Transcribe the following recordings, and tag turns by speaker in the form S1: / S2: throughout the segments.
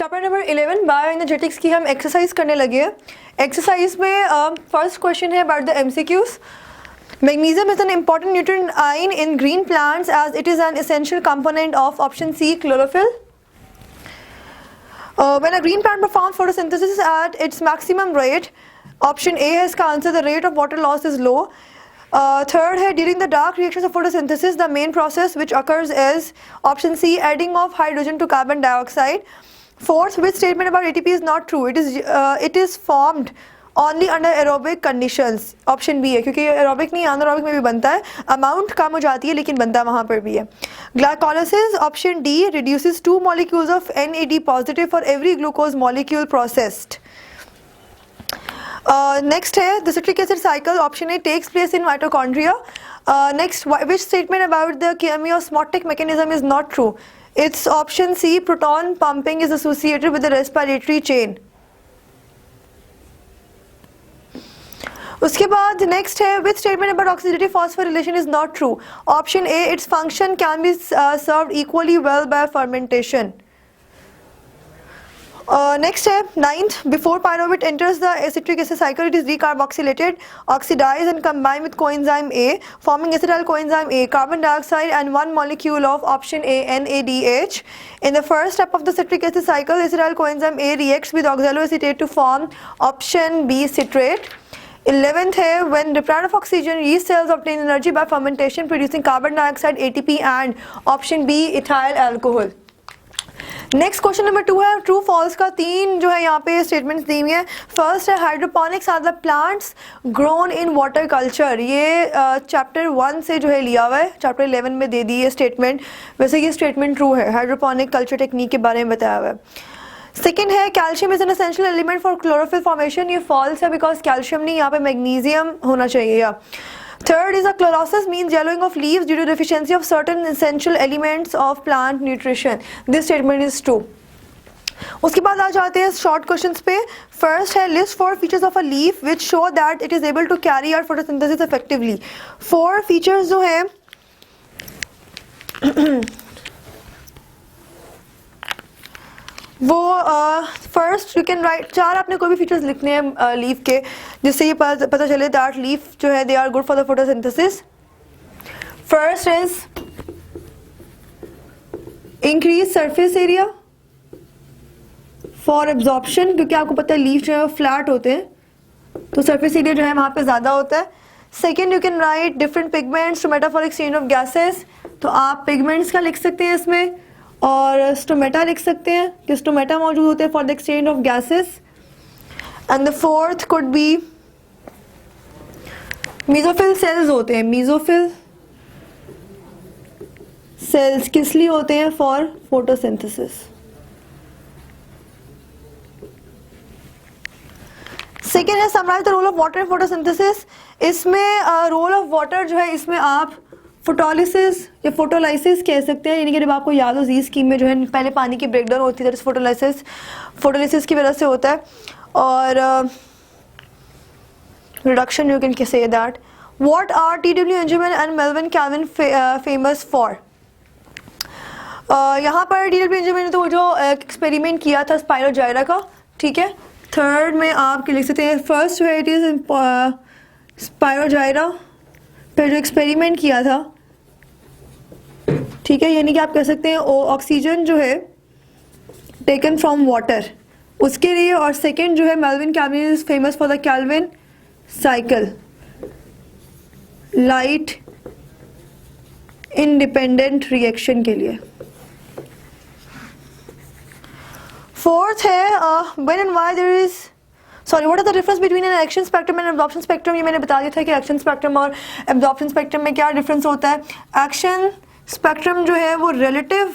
S1: Chapter number 11 bioenergetics की हम exercise करने लगे हैं। एक्सरसाइज में फर्स्ट क्वेश्चन है about the MCQs. Magnesium is an important nutrient ion in green plants as it is an essential component of option C, chlorophyll. When a green plant performs photosynthesis at its maximum rate, option A है इसका answer, the rate of water loss is low. Third है during the dark reactions of photosynthesis, the main process which occurs is option C, adding of hydrogen to carbon dioxide. Fourth, which statement about ATP is not true? It is formed only under aerobic conditions. Option B है, क्योंकि aerobic नहीं anaerobic में भी बनता है, amount कम हो जाती है लेकिन बनता वहाँ पर भी है। Glycolysis option D reduces 2 molecules of NAD positive for every glucose molecule processed. Next है the citric acid cycle, option A takes place in mitochondria. Next, which statement about the chemiosmotic mechanism is not true? It's option C, proton pumping is associated with the respiratory chain. उसके बाद next है which statement about oxidative phosphorylation is not true? Option A, its function can be served equally well by fermentation. Next है ninth, before pyruvate enters the citric acid cycle, it is decarboxylated, oxidized and combined with coenzyme A, forming acetyl coenzyme A, carbon dioxide and one molecule of option A, NADH. In the first step of the citric acid cycle, acetyl coenzyme A reacts with oxaloacetate to form option B, citrate. 11th है when deprived of oxygen, yeast cells obtain energy by fermentation producing carbon dioxide, ATP and option B, ethyl alcohol. Next question number 2 है true false का। 3 जो है यहाँ पे statements दी हुई हैं। First है hydroponics are the plants grown in water culture, ये चैप्टर 1 से जो है लिया हुआ है, चैप्टर 11 में दे दी है स्टेटमेंट। वैसे ये स्टेटमेंट ट्रू है, हाइड्रोपोनिक कल्चर टेक्निक के बारे में बताया हुआ है। सेकेंड है calcium is an essential element for chlorophyll formation, ये फॉल्स है बिकॉज कैल्शियम नहीं, यहाँ पे मैग्नीशियम होना चाहिए। Third is a chlorosis means yellowing of leaves due to deficiency of certain essential elements of plant nutrition. This statement is true. उसके बाद आ जाते हैं शॉर्ट क्वेश्चंस पे। फर्स्ट है list 4 features of a leaf which show that it is able to carry out photosynthesis effectively. 4 features जो है वो फर्स्ट यू कैन राइट 4 आपने कोई भी फीचर्स लिखने हैं लीफ के, जिससे ये पता चले दैट लीफ जो है they are good for the photosynthesis. First is increase surface area for absorption, क्योंकि आपको पता है लीफ जो है वो फ्लैट होते हैं तो सरफेस एरिया जो है वहाँ पे ज़्यादा होता है। Second you can write different pigments to metaphoric exchange of gases, तो आप पिगमेंट्स का लिख सकते हैं इसमें, और स्टोमेटा लिख सकते हैं कि स्टोमेटा मौजूद होते हैं for the exchange of gases. And the fourth could be mesophyll cells होते हैं, मीजोफिल सेल्स किस लिए होते हैं? For photosynthesis. सेकेंड है summarise the role of water in photosynthesis, इसमें रोल ऑफ वाटर जो है इसमें आप फोटोलिसिस या फोटोलाइसिस कह सकते हैं, यानी कि जब आपको याद हो जी स्कीम में जो है पहले पानी की ब्रेकडाउन होती है, फोटोलिसिस की वजह से होता है, और reduction you can say that. What are T W. Engelmann and Melvin Calvin famous for? यहाँ पर टी.डब्ल्यू. एंजरमैन ने तो जो एक्सपेरिमेंट किया था स्पायरोजाइरा का, ठीक है। थर्ड में आप लिख सकते हैं फर्स्ट है इट इज स्पायरोजाइरा, फिर जो एक्सपेरिमेंट किया था, ठीक है, यानी कि आप कह सकते हैं ऑक्सीजन जो है टेकन फ्रॉम वाटर उसके लिए, और सेकंड जो है Melvin Calvin is famous for the Calvin cycle, light independent reaction के लिए। फोर्थ है when and why there is what are the difference between an action spectrum and absorption spectrum? ये मैंने बता दिया था कि एक्शन स्पेक्ट्रम और एब्जॉर्प्शन स्पेक्ट्रम में क्या डिफरेंस होता है। एक्शन स्पेक्ट्रम जो है वो रिलेटिव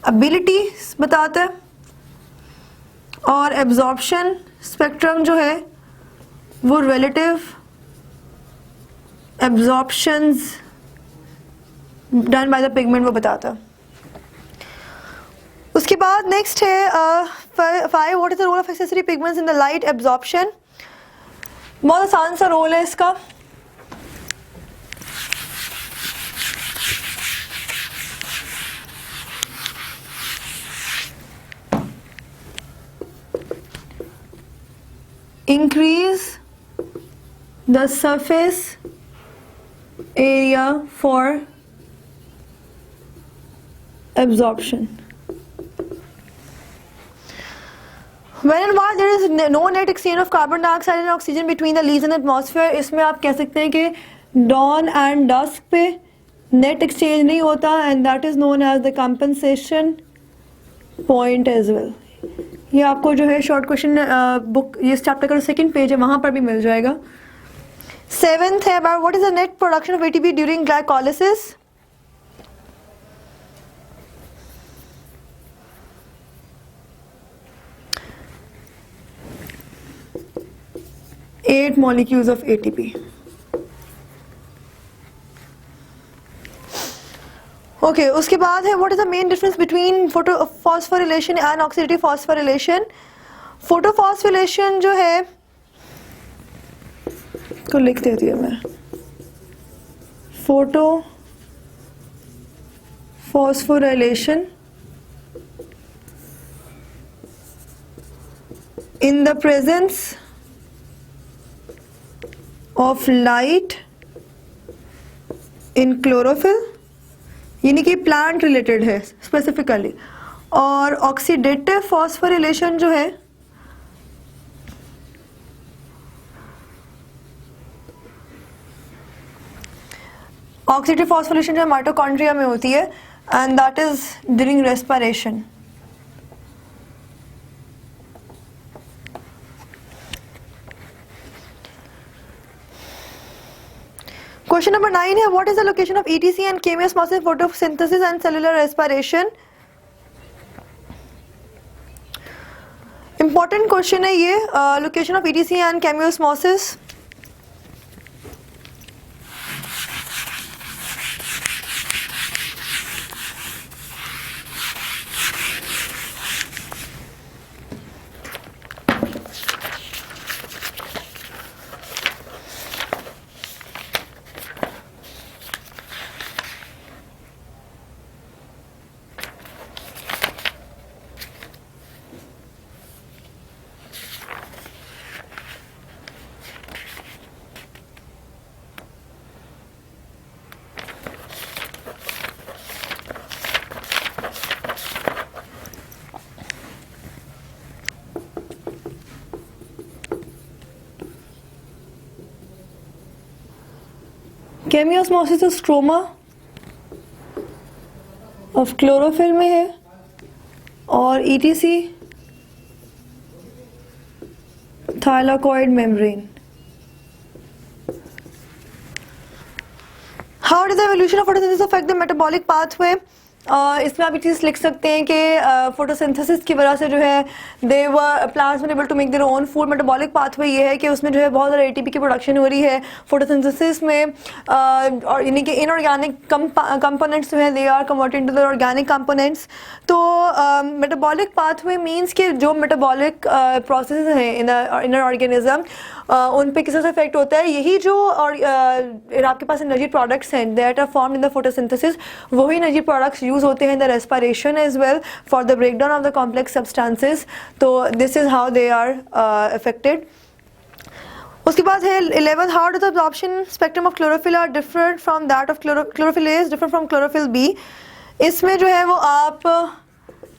S1: एबिलिटी बताता है, और एब्जॉर्प्शन स्पेक्ट्रम जो है वो relative absorptions done by the pigment वो बताता है। उसके बाद नेक्स्ट है 5 what is the role of accessory pigments in the light absorption? बहुत आसान सा रोल है इसका। increase the surface area for absorption. When and while there is no net exchange of carbon dioxide and oxygen between the leaves and the atmosphere, इसमें आप कह सकते हैं कि dawn and dusk पे net exchange नहीं होता, and that is known as the compensation point as well. ये आपको जो है शॉर्ट क्वेश्चन बुक, ये इस चैप्टर का सेकंड पेज है, वहाँ पर भी मिल जाएगा. 7th है about what is the net production of ATP during glycolysis. Eight molecules of ATP. Okay, उसके बाद है what is the main difference between photophosphorylation and oxidative phosphorylation. Photophosphorylation जो है, को लिख देती हूँ मैं, photophosphorylation in the presence of light in chlorophyll, यानी कि प्लांट रिलेटेड है स्पेसिफिकली. और ऑक्सीडेटिव फॉस्फोरिलेशन जो है ऑक्सीडेटिव फॉस्फोरिलेशन जो माइटोकॉन्ड्रिया में होती है, and that is during respiration. Question number 9 है what is the location of ETC and chemiosmosis in photosynthesis and cellular respiration. Important question है ये, location of ETC and chemiosmosis. Chemiosmosis stroma of chlorophyll में है, और etc thylakoid membrane. How does the evolution of photosynthesis affect the metabolic pathway. इसमें आप एक चीज़ लिख सकते हैं कि फोटोसिंथेसिस की वजह से जो है they were plants were able to make their own food. Metabolic pathway ये है कि उसमें जो है बहुत ज़्यादा एटीपी की प्रोडक्शन हो रही है फोटोसिंथेसिस में, और यानी कि इनऑर्गेनिक कंपोनेंट्स जो है they are converted into the organic components. तो मेटाबॉलिक पाथवे मीन्स कि जो मेटाबॉलिक प्रोसेस हैं इन ऑर्गेनिज्म उन पे किस तरह से इफेक्ट होता है. यही जो और आपके पास एनर्जी प्रोडक्ट्स हैं that are formed in the photosynthesis, वही एनर्जी प्रोडक्ट्स यूज होते हैं in the respiration as well for the breakdown of the complex substances. तो this is how they are affected. उसके बाद है 11th how does the absorption spectrum of chlorophyll are different from that of chlorophyll A is different from chlorophyll B. इसमें जो है वो आप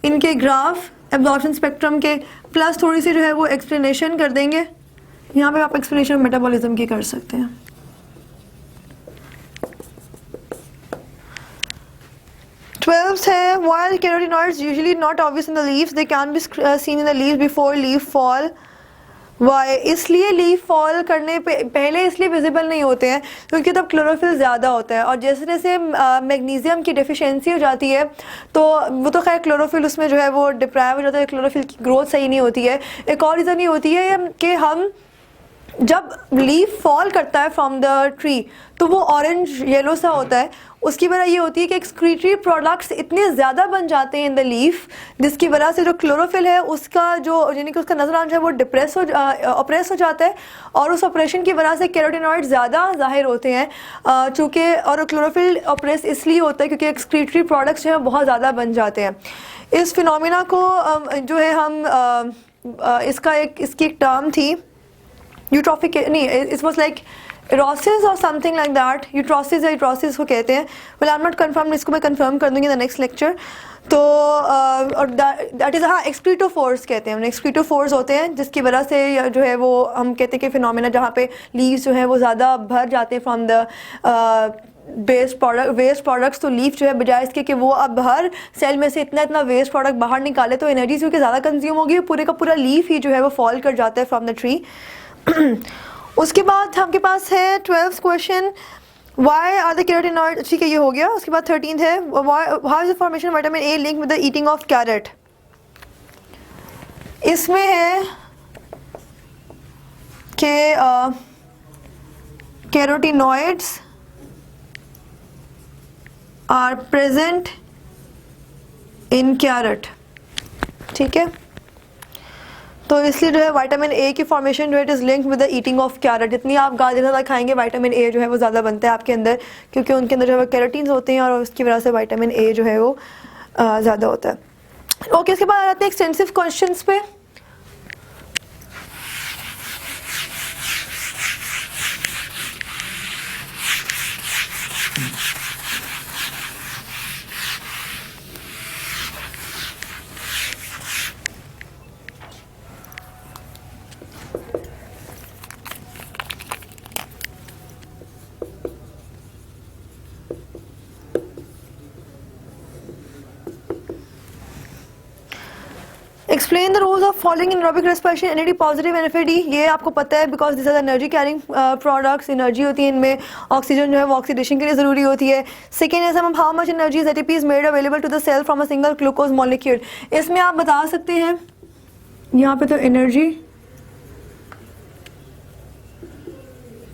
S1: इनके ग्राफ एब्जॉर्प्शन स्पेक्ट्रम के प्लस थोड़ी सी जो है वो एक्सप्लेनेशन कर देंगे. यहाँ पे आप एक्सप्लेनेशन मेटाबॉलिज्म की कर सकते हैं. Twelfth है while carotenoids usually not obvious in the leaves, they can be seen in the leaves before leaf fall. Why? इसलिए लीफ फॉल करने पे पहले इसलिए विजिबल नहीं होते हैं क्योंकि तब क्लोरोफिल ज़्यादा होता है, और जैसे जैसे मैग्नीशियम की डेफिशिएंसी हो जाती है तो वो तो खैर क्लोरोफिल उसमें जो है वो डिप्राइव हो जाता है, क्लोरोफिल की ग्रोथ सही नहीं होती है. एक और रीज़न ये होती है कि हम जब लीफ फॉल करता है फ्रॉम द ट्री तो वो ऑरेंज येलो सा होता है. उसकी वजह ये होती है कि एक्सक्रीटरी प्रोडक्ट्स इतने ज़्यादा बन जाते हैं इन द लीफ, जिसकी वजह से जो क्लोरोफिल है उसका जो यानी कि उसका नजरान जो है वो ऑपरेस हो जाता है, और उस ऑपरेशन की वजह से कैरोटीनॉइड ज़्यादा जाहिर होते हैं. चूँकि और क्लोरोफिल ऑपरेस इसलिए होता है क्योंकि एक्सक्रीटरी प्रोडक्ट्स जो है बहुत ज़्यादा बन जाते हैं. इस फिनोमिना को जो है हम इसकी एक टर्म थी यूट्रॉफिक नहीं, इट वाज लाइक एरोसिस और समथिंग लाइक दैट, यूट्रोसिस या यूट्रोसिस को कहते हैं। Well I am not confirm, इसको मैं कन्फर्म कर दूंगी द नेक्स्ट लेक्चर। तो और दैट इज़, हाँ, एक्सक्रीटोफोर्स कहते हैं, एक्सक्रीटोफोर्स होते हैं जिसकी वजह से जो है वो हम कहते हैं कि फिनोमेना जहाँ पे लीव्स जो है वो ज़्यादा भर जाते हैं फ्रॉम द वेस्ट प्रोडक्ट्स, तो लीफ जो है बजाय इसके कि वो अब हर सेल में से इतना वेस्ट प्रोडक्ट बाहर निकाले तो एनर्जी क्योंकि ज़्यादा कंज्यूम होगी, पूरे का पूरा लीफ ही जो है वो फॉल कर जाता है फ्रॉम द ट्री। उसके बाद आपके पास है 12th question, why are the carotenoid, ठीक है ये हो गया। उसके बाद 13th है, how is the formation vitamin A link with the eating of carrot. इसमें है कि carotenoids are present in carrot, ठीक है। तो इसलिए जो है विटामिन ए की फॉर्मेशन जो है it is linked with the eating of carrot. जितनी आप गाजर ज़्यादा खाएंगे विटामिन ए जो है वो ज़्यादा बनता है आपके अंदर, क्योंकि उनके अंदर जो है कैरोटीन्स होते हैं और उसकी वजह से विटामिन ए जो है वो ज़्यादा होता है। ओके, इसके बाद आते हैं एक्सटेंसिव क्वेश्चंस पे। Explain the roles of following in aerobic respiration, NAD positive NFAD. ये आपको पता है because this are energy carrying products, energy होती है इनमें, ऑक्सीजन जो है वो ऑक्सीडेशन के लिए ज़रूरी होती है। सेकेंड है sum how much energy is ATP is made available to the cell from a single glucose molecule. इसमें आप बता सकते हैं यहाँ पे तो energy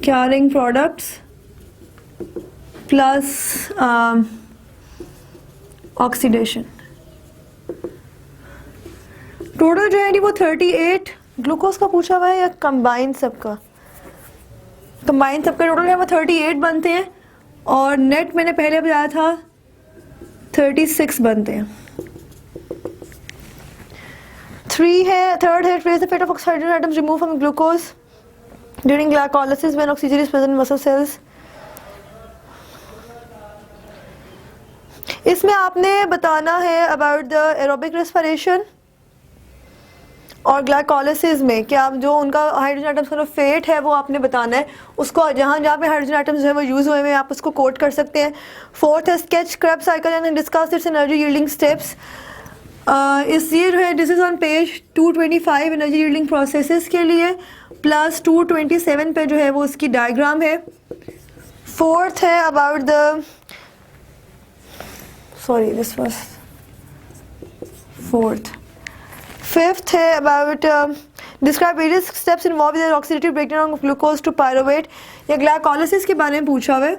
S1: carrying products plus oxidation, total जो है वो 38 ग्लूकोज का पूछा हुआ है या कंबाइन सबका, कंबाइन सबका टोटल है वो 38 बनते हैं और नेट मैंने पहले बताया था 36 बनते हैं। थर्ड है trace the fate of hydrogen atoms remove from glucose during glycolysis when oxygen is present in muscle cells. इसमें आपने बताना है अबाउट द एरोबिक रेस्पिरेशन और ग्लाइकोलाइसिस में कि आप जो उनका हाइड्रोजन एटम्स का फेट है वो आपने बताना है, उसको जहाँ जहाँ पे हाइड्रोजन एटम्स जो है वो यूज़ हुए हैं आप उसको कोट कर सकते हैं। फोर्थ है sketch Krebs cycle and discuss it's energy yielding steps. इस ये जो है this is on page 225 energy yielding processes के लिए, प्लस 227 पे जो है वो उसकी डायग्राम है। फोर्थ है about the this was fourth. Fifth है about describe various steps involve in oxidative breakdown of glucose to pyruvate, या ग्लाइकोलाइसिस के बारे में पूछा हुआ है,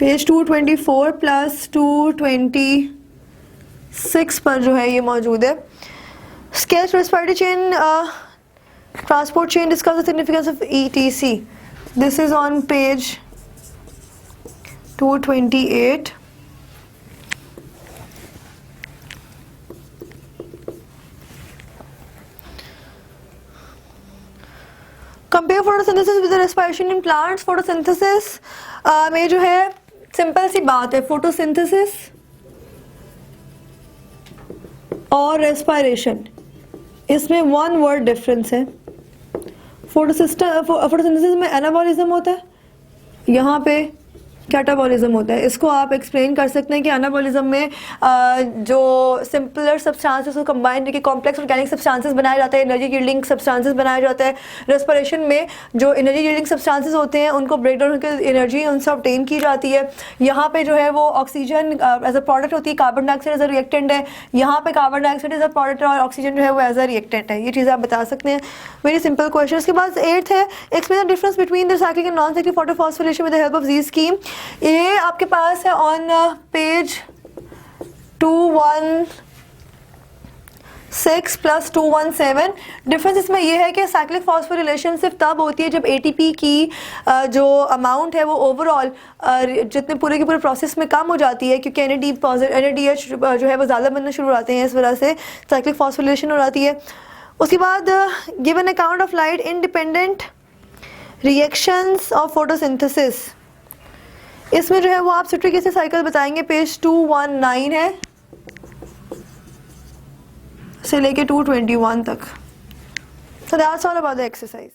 S1: पेज 224 प्लस 226 पर जो है ये मौजूद है। Sketch respiratory chain transport chain discuss the significance of ETC, this is on page 228। Compare photosynthesis with respiration in plants. Photosynthesis में जो है सिंपल सी बात है, फोटोसिंथेसिस और रेस्पिरेशन इसमें वन वर्ड डिफरेंस है। फोटोसिंथेसिस में एनाबॉलिज्म होता है, यहाँ पे कैटाबॉलिज्म होता है। इसको आप एक्सप्लेन कर सकते हैं कि एनाबॉलिज्म में जो सिंपलर सब्सटेंसेस को कंबाइन करके कॉम्प्लेक्स ऑर्गेनिक सब्सटेंसेस बनाए जाते हैं, एनर्जी यील्डिंग सब्सटेंसेस बनाया जाता है। रेस्पिरेशन में जो एनर्जी यील्डिंग सब्सटेंसेस होते हैं उनको ब्रेक डाउन करके एनर्जी उनसे ऑब्टेन की जाती है। यहाँ पे जो है वो ऑक्सीजन एज अ प्रोडक्ट होती है, carbon dioxide as a reactant है, यहाँ पे carbon dioxide as a product और ऑक्सीजन जो है वो एज अ रिएक्टेंट है। ये चीज़ आप बता सकते हैं, वेरी सिंपल क्वेश्चन। उसके बाद 8th है explain the difference between the cyclic and non cyclic photophosphorylation with the help of Z scheme. ये आपके पास है ऑन पेज 216 प्लस 217। डिफरेंस इसमें यह है कि साइक्लिक फॉस्फोरिलेशन सिर्फ तब होती है जब एटीपी की जो अमाउंट है वो ओवरऑल जितने पूरे के पूरे प्रोसेस में कम हो जाती है, क्योंकि NADH जो है वो ज़्यादा बनना शुरू हो जाते हैं, इस वजह से साइक्लिक फॉस्फोरिलेशन हो जाती है। उसके बाद give an account of light independent reactions of photosynthesis. इसमें जो है वो आप सिट्रिक एसिड साइकिल बताएंगे, पेज 219 है से लेके 221 तक। So that's all about the exercise.